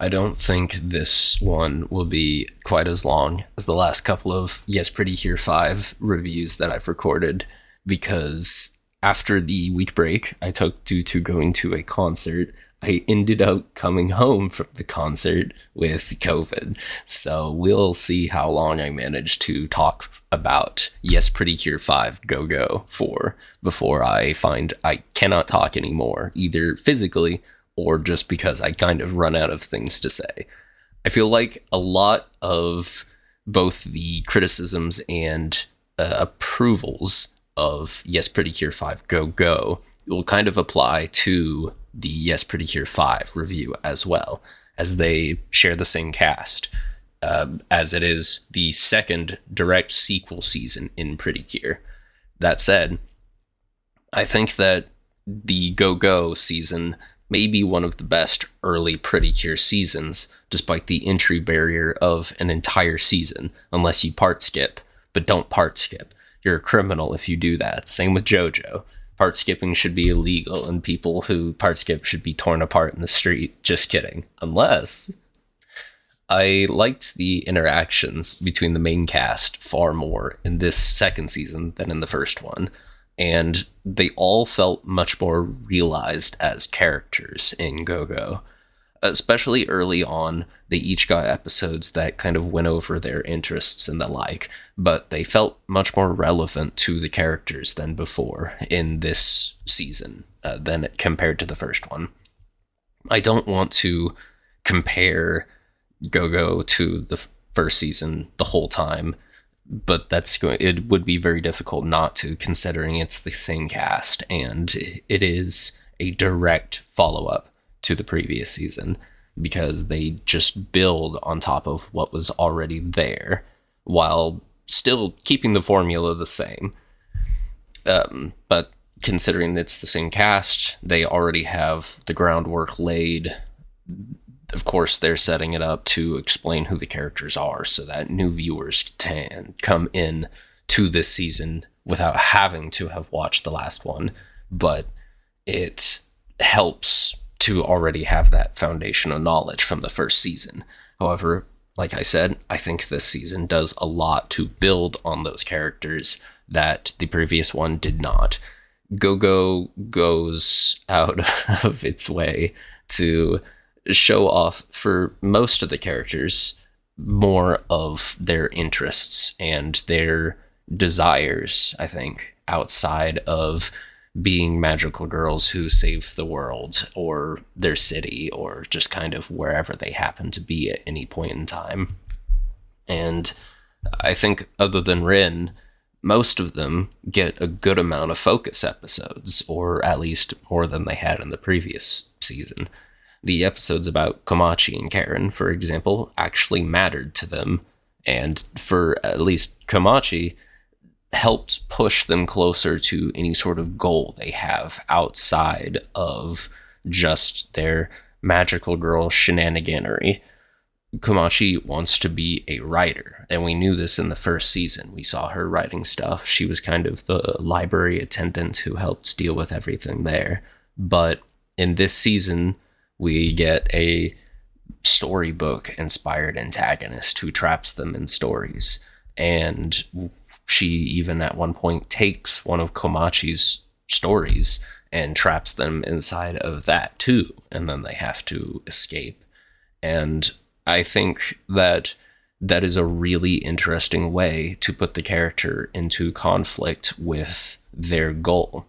I don't think this one will be quite as long as the last couple of Yes PreCure 5 reviews that I've recorded, because after the week break I took due to going to a concert, I ended up coming home from the concert with COVID. So we'll see how long I manage to talk about Yes PreCure 5 GoGo for before I find I cannot talk anymore, either physically or just because I kind of run out of things to say. I feel like a lot of both the criticisms and approvals of Yes PreCure 5 GoGo will kind of apply to the Yes PreCure 5 review as well, as they share the same cast, as it is the second direct sequel season in PreCure. That said, I think that the GoGo season may be one of the best early PreCure seasons, despite the entry barrier of an entire season, unless you part skip. But don't part skip. You're a criminal if you do that. Same with JoJo. Part skipping should be illegal, and people who part skip should be torn apart in the street. Just kidding. Unless I liked the interactions between the main cast far more in this second season than in the first one, and they all felt much more realized as characters in GoGo. Especially early on, they each got episodes that kind of went over their interests and the like, but they felt much more relevant to the characters than before in this season than compared to the first one. I don't want to compare GoGo to the first season the whole time, but it would be very difficult not to, considering it's the same cast and it is a direct follow-up to the previous season, because they just build on top of what was already there while still keeping the formula the same. But considering it's the same cast, they already have the groundwork laid. Of course, they're setting it up to explain who the characters are so that new viewers can come in to this season without having to have watched the last one. But it helps to already have that foundational knowledge from the first season. However, like I said, I think this season does a lot to build on those characters that the previous one did not. GoGo goes out of its way to show off for most of the characters more of their interests and their desires, I think, outside of being magical girls who save the world or their city or just kind of wherever they happen to be at any point in time. And I think other than Rin, most of them get a good amount of focus episodes, or at least more than they had in the previous season. The episodes about Komachi and Karen, for example, actually mattered to them, and for at least Komachi, helped push them closer to any sort of goal they have outside of just their magical girl shenaniganery. Komachi wants to be a writer, and we knew this in the first season. We saw her writing stuff. She was kind of the library attendant who helped deal with everything there. But in this season, we get a storybook-inspired antagonist who traps them in stories, and she even at one point takes one of Komachi's stories and traps them inside of that too, and then they have to escape. And I think that that is a really interesting way to put the character into conflict with their goal,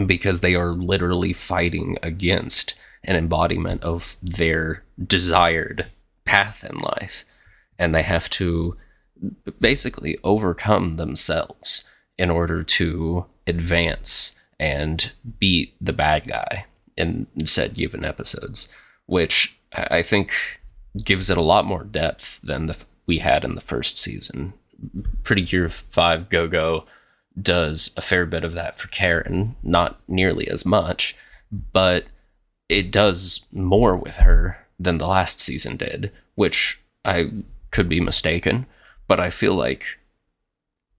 because they are literally fighting against an embodiment of their desired path in life, and they have to basically overcome themselves in order to advance and beat the bad guy in said given episodes, which I think gives it a lot more depth than we had in the first season. PreCure 5 GoGo does a fair bit of that for Karen, not nearly as much, but it does more with her than the last season did, which I could be mistaken, but I feel like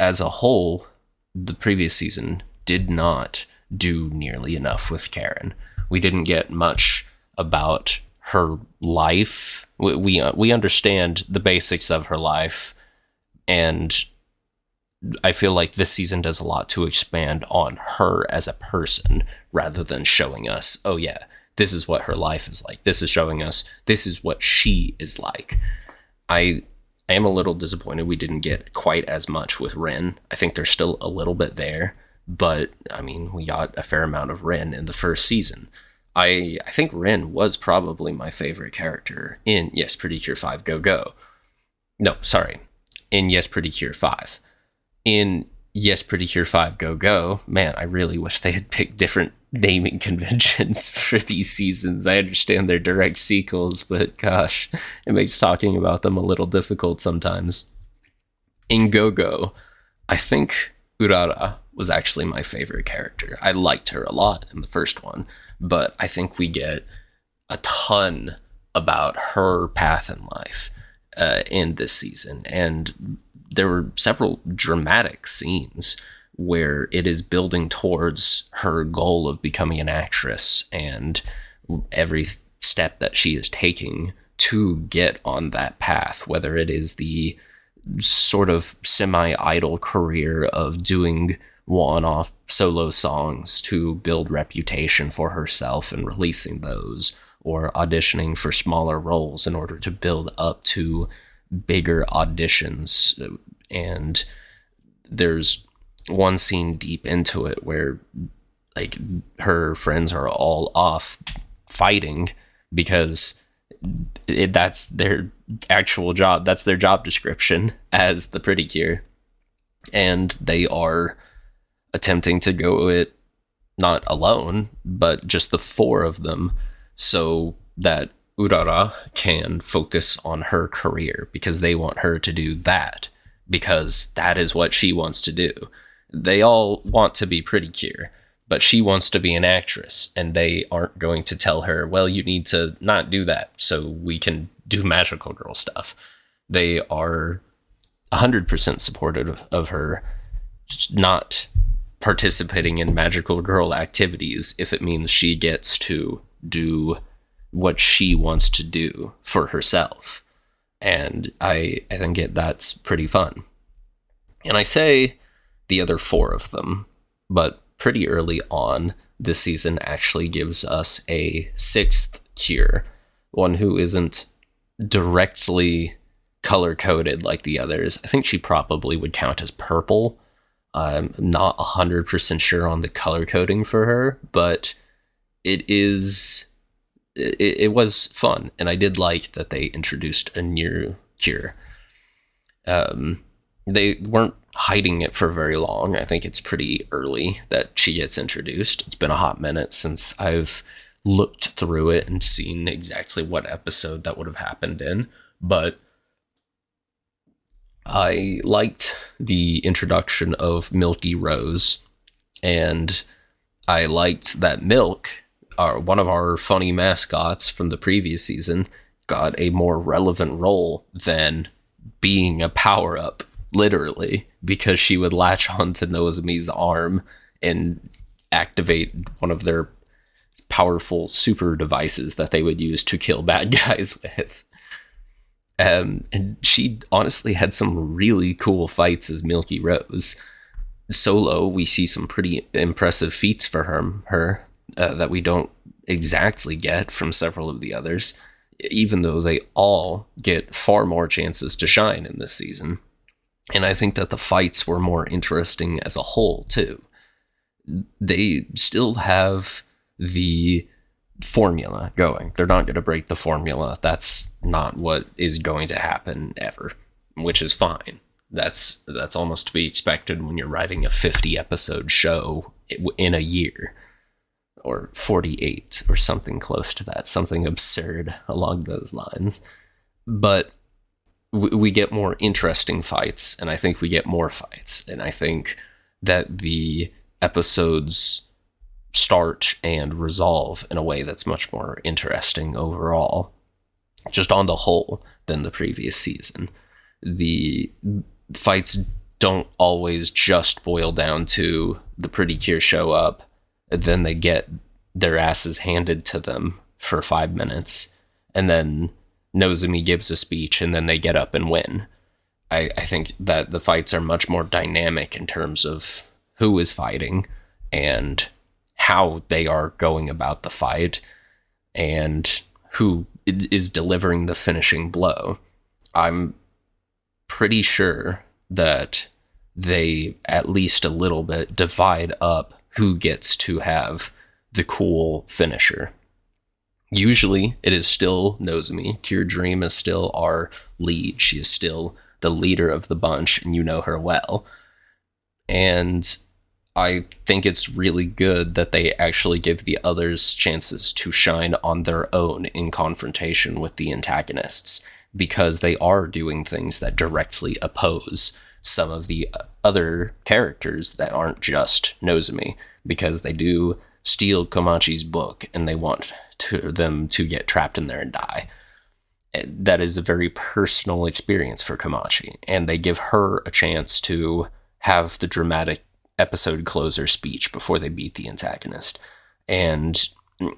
as a whole, the previous season did not do nearly enough with Karen. We didn't get much about her life. We understand the basics of her life, and I feel like this season does a lot to expand on her as a person rather than showing us, oh yeah, this is what her life is like. This is showing us this is what she is like. I am a little disappointed we didn't get quite as much with Rin. I think there's still a little bit there, but I mean, we got a fair amount of Rin in the first season. I think Rin was probably my favorite character in Yes PreCure 5 GoGo. No, sorry. In Yes PreCure 5. In Yes PreCure 5 GoGo, man, I really wish they had picked different naming conventions for these seasons. I understand they're direct sequels, but gosh, it makes talking about them a little difficult sometimes. In GoGo, I think Urara was actually my favorite character. I liked her a lot in the first one, but I think we get a ton about her path in life in this season, and there were several dramatic scenes where it is building towards her goal of becoming an actress and every step that she is taking to get on that path, whether it is the sort of semi-idol career of doing one-off solo songs to build reputation for herself and releasing those, or auditioning for smaller roles in order to build up to bigger auditions. And there's one scene deep into it where like her friends are all off fighting because that's their actual job. That's their job description as the PreCure, and they are attempting to go it not alone, but just the four of them, so that Urara can focus on her career, because they want her to do that, because that is what she wants to do. They all want to be PreCure, but she wants to be an actress, and they aren't going to tell her, well, you need to not do that so we can do magical girl stuff. They are 100% supportive of her not participating in magical girl activities if it means she gets to do what she wants to do for herself. And I think that's pretty fun. And I say the other four of them, but pretty early on, this season actually gives us a sixth cure, one who isn't directly color-coded like the others. I think she probably would count as purple. I'm not 100% sure on the color coding for her, but it was fun, and I did like that they introduced a new cure. They weren't hiding it for very long. I think it's pretty early that she gets introduced. It's been a hot minute since I've looked through it and seen exactly what episode that would have happened in, but I liked the introduction of Milky Rose, and I liked that Milk, one of our funny mascots from the previous season, got a more relevant role than being a power-up, literally, because she would latch onto Nozomi's arm and activate one of their powerful super devices that they would use to kill bad guys with. And she honestly had some really cool fights as Milky Rose. Solo, we see some pretty impressive feats for her that we don't exactly get from several of the others, even though they all get far more chances to shine in this season. And I think that the fights were more interesting as a whole, too. They still have the formula going. They're not going to break the formula. That's not what is going to happen ever, which is fine. That's almost to be expected when you're writing a 50-episode show in a year, or 48, or something close to that, something absurd along those lines. But we get more interesting fights, and I think we get more fights, and I think that the episodes start and resolve in a way that's much more interesting overall, just on the whole, than the previous season. The fights don't always just boil down to the PreCure show up, and then they get their asses handed to them for 5 minutes, and then Nozomi gives a speech, and then they get up and win. I think that the fights are much more dynamic in terms of who is fighting and how they are going about the fight and who is delivering the finishing blow. I'm pretty sure that they at least a little bit divide up who gets to have the cool finisher. Usually it is still Nozomi. Cure Dream is still our lead. She is still the leader of the bunch, and you know her well. And I think it's really good that they actually give the others chances to shine on their own in confrontation with the antagonists, because they are doing things that directly oppose some of the other characters that aren't just Nozomi, because they do steal Komachi's book and they want them to get trapped in there and die. That is a very personal experience for Komachi, and they give her a chance to have the dramatic episode closer speech before they beat the antagonist. And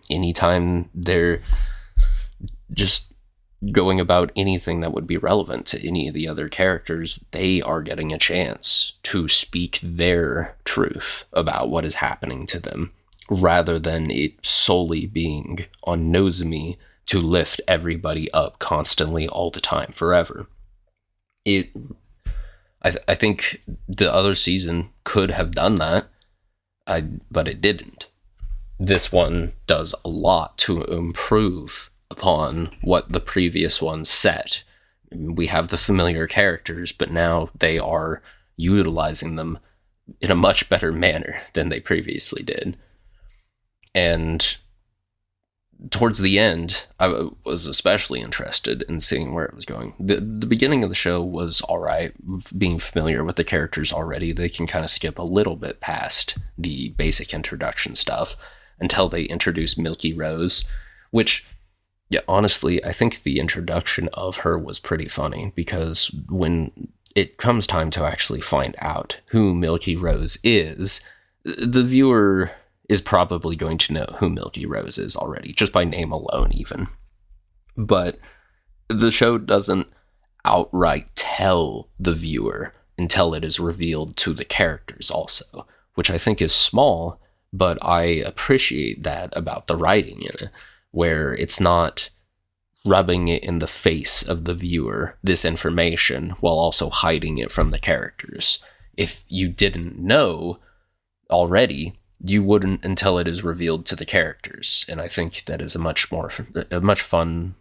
anytime they're just going about anything that would be relevant to any of the other characters, they are getting a chance to speak their truth about what is happening to them, rather than it solely being on Nozomi to lift everybody up constantly all the time forever. I think the other season could have done that, but it didn't. This one does a lot to improve upon what the previous one set. We have the familiar characters, but now they are utilizing them in a much better manner than they previously did. And towards the end, I was especially interested in seeing where it was going. The beginning of the show was all right. Being familiar with the characters already, they can kind of skip a little bit past the basic introduction stuff until they introduce Milky Rose, which, yeah, honestly, I think the introduction of her was pretty funny, because when it comes time to actually find out who Milky Rose is, the viewer is probably going to know who Milky Rose is already, just by name alone even. But the show doesn't outright tell the viewer until it is revealed to the characters also, which I think is small, but I appreciate that about the writing in it, where it's not rubbing it in the face of the viewer, this information, while also hiding it from the characters. If you didn't know already, you wouldn't until it is revealed to the characters. And I think that is a much more fun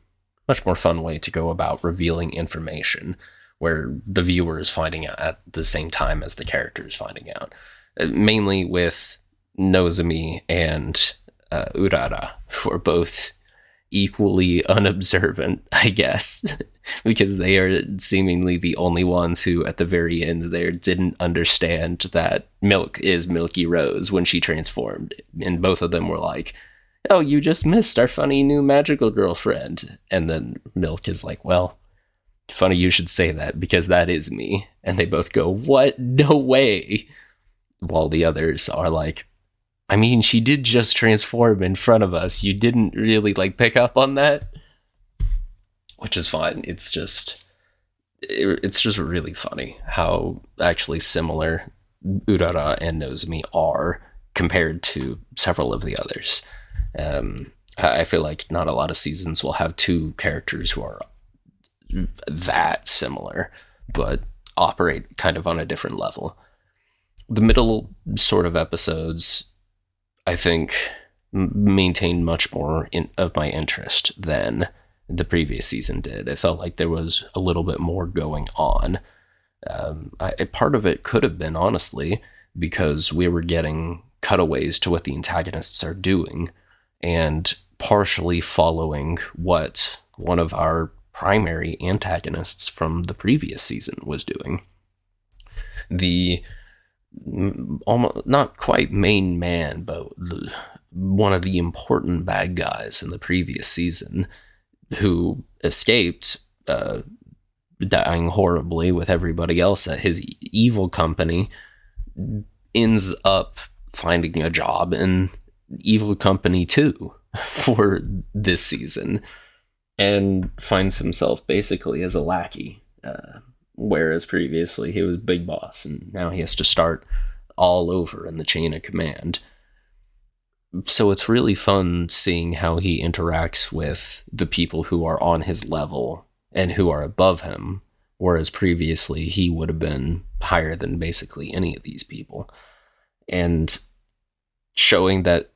way to go about revealing information, where the viewer is finding out at the same time as the character is finding out. Mainly with Nozomi and Urara, who are both equally unobservant, I guess, because they are seemingly the only ones who, at the very end there, didn't understand that Milk is Milky Rose when she transformed. And both of them were like, oh, you just missed our funny new magical girlfriend. And then Milk is like, well, funny you should say that, because that is me. And they both go, what? No way. While the others are like, I mean, she did just transform in front of us. You didn't really, pick up on that? Which is fine. It's just really funny how actually similar Urara and Nozomi are compared to several of the others. I feel like not a lot of seasons will have two characters who are that similar, but operate kind of on a different level. The middle sort of episodes, I think, maintained much more of my interest than the previous season did. It felt like there was a little bit more going on. Part of it could have been, honestly, because we were getting cutaways to what the antagonists are doing, and partially following what one of our primary antagonists from the previous season was doing. The almost not quite main man, but one of the important bad guys in the previous season, who escaped, dying horribly with everybody else at his evil company, ends up finding a job in evil company 2 for this season. and finds himself basically as a lackey, whereas previously he was big boss, and now he has to start all over in the chain of command. So it's really fun seeing how he interacts with the people who are on his level and who are above him, whereas previously he would have been higher than basically any of these people. And showing that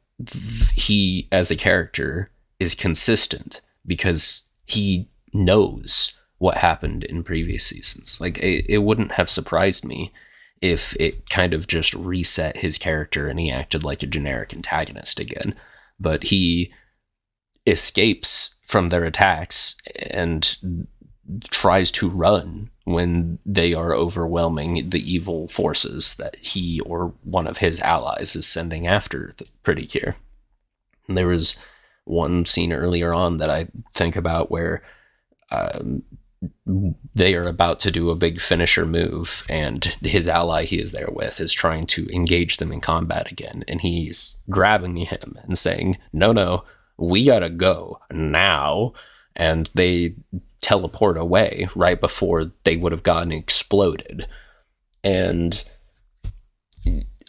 he, as a character, is consistent because he knows what happened in previous seasons. Like, it wouldn't have surprised me if it kind of just reset his character and he acted like a generic antagonist again. But he escapes from their attacks and tries to run when they are overwhelming the evil forces that he or one of his allies is sending after the PreCure. There was one scene earlier on that I think about where they are about to do a big finisher move, and his ally he is there with is trying to engage them in combat again, and he's grabbing him and saying, no, we gotta go now. And they teleport away right before they would have gotten exploded. And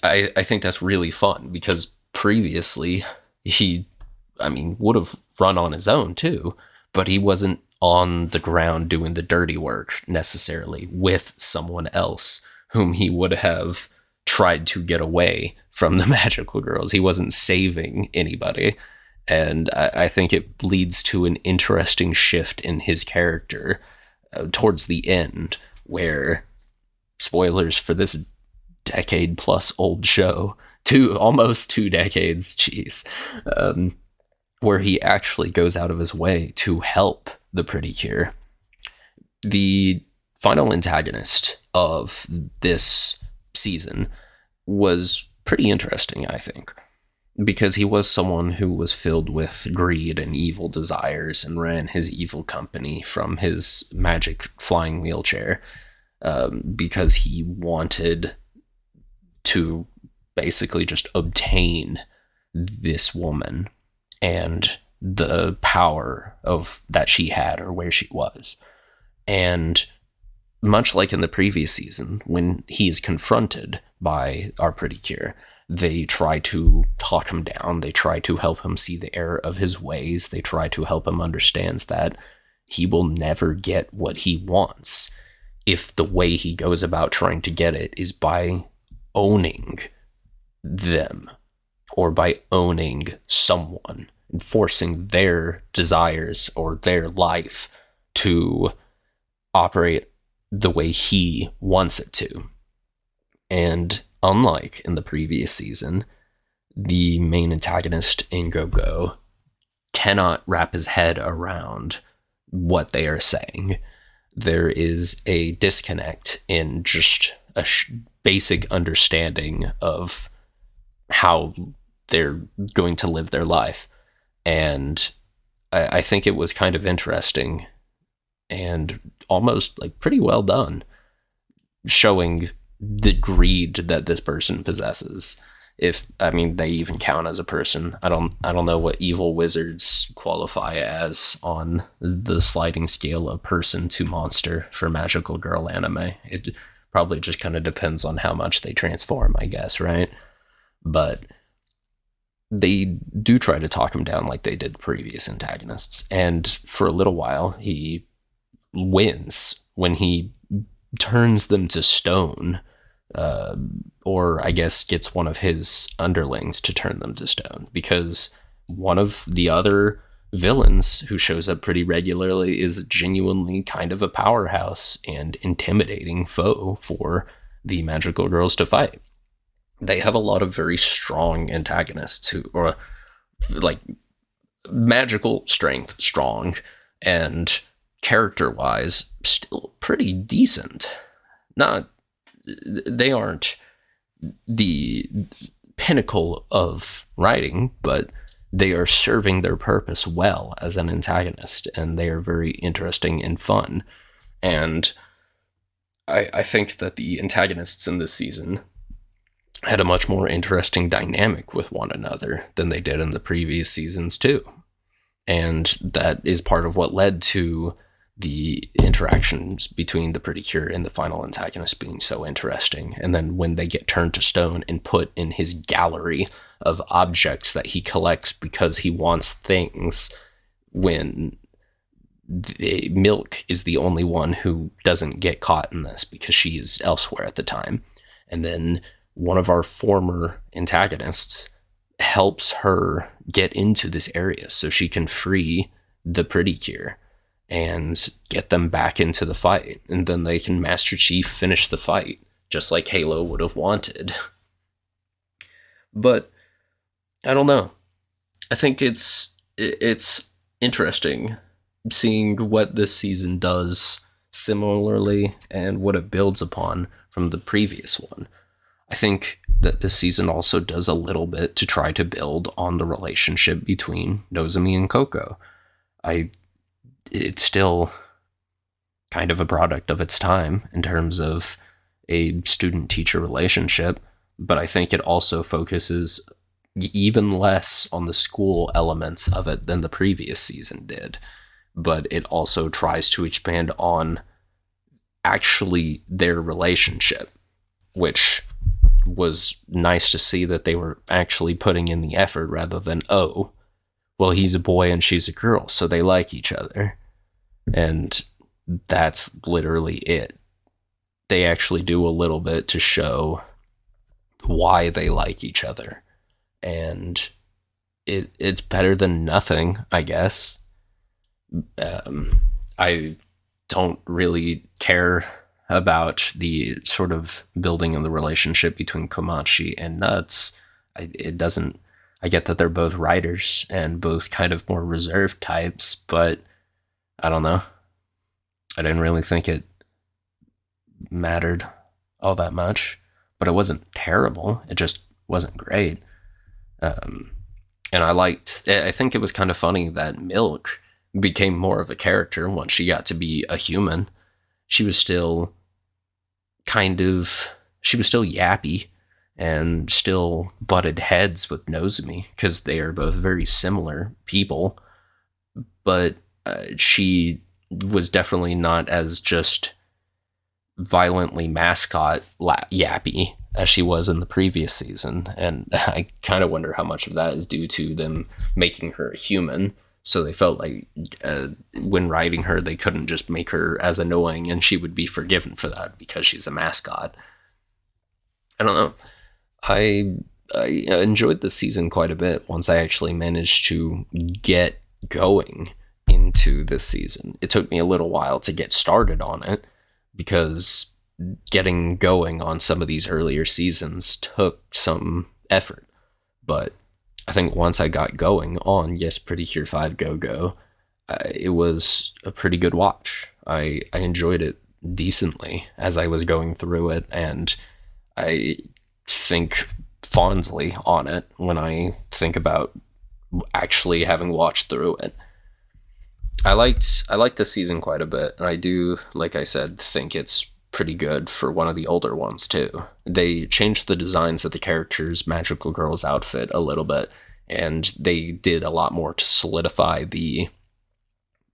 I think that's really fun because previously he, would have run on his own too, but he wasn't on the ground doing the dirty work necessarily with someone else whom he would have tried to get away from the magical girls. He wasn't saving anybody. And I think it leads to an interesting shift in his character towards the end, where, spoilers for this decade plus old show, almost 2 decades, jeez, where he actually goes out of his way to help the PreCure. The final antagonist of this season was pretty interesting, I think, because he was someone who was filled with greed and evil desires and ran his evil company from his magic flying wheelchair, because he wanted to basically just obtain this woman and the power of that she had or where she was. And much like in the previous season, when he is confronted by our PreCure, they try to talk him down. They try to help him see the error of his ways. They try to help him understand that he will never get what he wants if the way he goes about trying to get it is by owning them or by owning someone and forcing their desires or their life to operate the way he wants it to. And unlike in the previous season, the main antagonist in GoGo cannot wrap his head around what they are saying. There is a disconnect in just a basic understanding of how they're going to live their life. And I think it was kind of interesting and almost like pretty well done, showing the greed that this person possesses. If they even count as a person. I don't know what evil wizards qualify as on the sliding scale of person to monster for magical girl anime. It probably just kind of depends on how much they transform, I guess, right? But they do try to talk him down like they did the previous antagonists, and for a little while he wins when he turns them to stone, or I guess gets one of his underlings to turn them to stone, because one of the other villains who shows up pretty regularly is genuinely kind of a powerhouse and intimidating foe for the magical girls to fight. They have a lot of very strong antagonists who are like magical strength strong and character-wise still pretty decent. They aren't the pinnacle of writing, but they are serving their purpose well as an antagonist, and they are very interesting and fun. And I think that the antagonists in this season had a much more interesting dynamic with one another than they did in the previous seasons too. And that is part of what led to the interactions between the PreCure and the final antagonist being so interesting. And then when they get turned to stone and put in his gallery of objects that he collects because he wants things, when Milk is the only one who doesn't get caught in this because she is elsewhere at the time. And then one of our former antagonists helps her get into this area so she can free the PreCure and get them back into the fight. And then they can Master Chief finish the fight, just like Halo would have wanted. But I don't know. I think it's interesting seeing what this season does similarly and what it builds upon from the previous one. I think that this season also does a little bit to try to build on the relationship between Nozomi and Coco. It's still kind of a product of its time in terms of a student-teacher relationship, but I think it also focuses even less on the school elements of it than the previous season did. But it also tries to expand on actually their relationship, which was nice to see that they were actually putting in the effort rather than, oh, well, he's a boy and she's a girl, so they like each other. And that's literally it. They actually do a little bit to show why they like each other. And it's better than nothing, I guess. I don't really care about the sort of building of the relationship between Komachi and Nuts. I get that they're both writers and both kind of more reserved types, but I don't know. I didn't really think it mattered all that much, but it wasn't terrible. It just wasn't great. And I think it was kind of funny that Milk became more of a character once she got to be a human. She was still yappy and still butted heads with Nozomi because they are both very similar people, but she was definitely not as just violently mascot yappy as she was in the previous season. And I kind of wonder how much of that is due to them making her a human. So they felt like when writing her, they couldn't just make her as annoying and she would be forgiven for that because she's a mascot. I don't know. I enjoyed this season quite a bit once I actually managed to get going into this season. It took me a little while to get started on it because getting going on some of these earlier seasons took some effort. But I think once I got going on Yes PreCure 5 GoGo, it was a pretty good watch. I enjoyed it decently as I was going through it, and I think fondly on it when I think about actually having watched through it. I liked the season quite a bit, and I do, like I said, think it's pretty good for one of the older ones too. They changed the designs of the character's magical girl's outfit a little bit, and they did a lot more to solidify the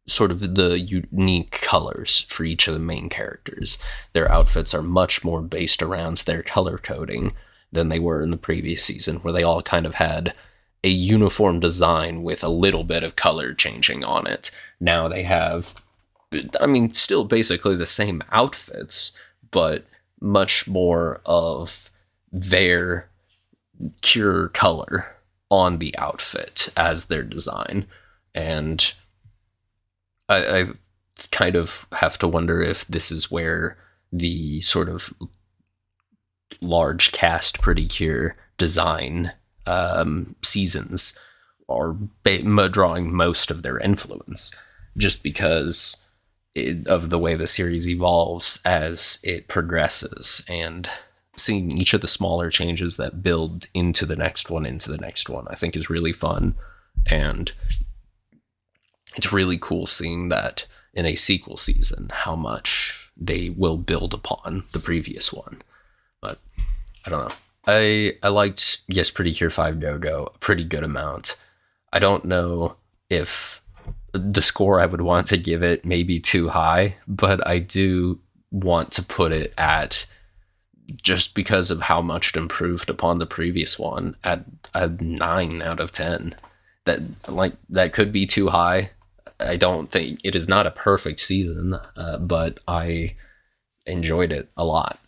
sort of the unique colors for each of the main characters. Their outfits are much more based around their color coding than they were in the previous season, where they all kind of had a uniform design with a little bit of color changing on it. Now they have, still basically the same outfits, but much more of their pure color on the outfit as their design. And I kind of have to wonder if this is where the sort of large cast PreCure design seasons are drawing most of their influence, just because of the way the series evolves as it progresses, and seeing each of the smaller changes that build into the next one, I think is really fun. And it's really cool seeing that in a sequel season, how much they will build upon the previous one. But I don't know. I liked Yes PreCure 5 GoGo a pretty good amount. I don't know if the score I would want to give it may be too high, but I do want to put it at, just because of how much it improved upon the previous one, at a 9 out of 10. That could be too high. I don't think it is not a perfect season, but I enjoyed it a lot.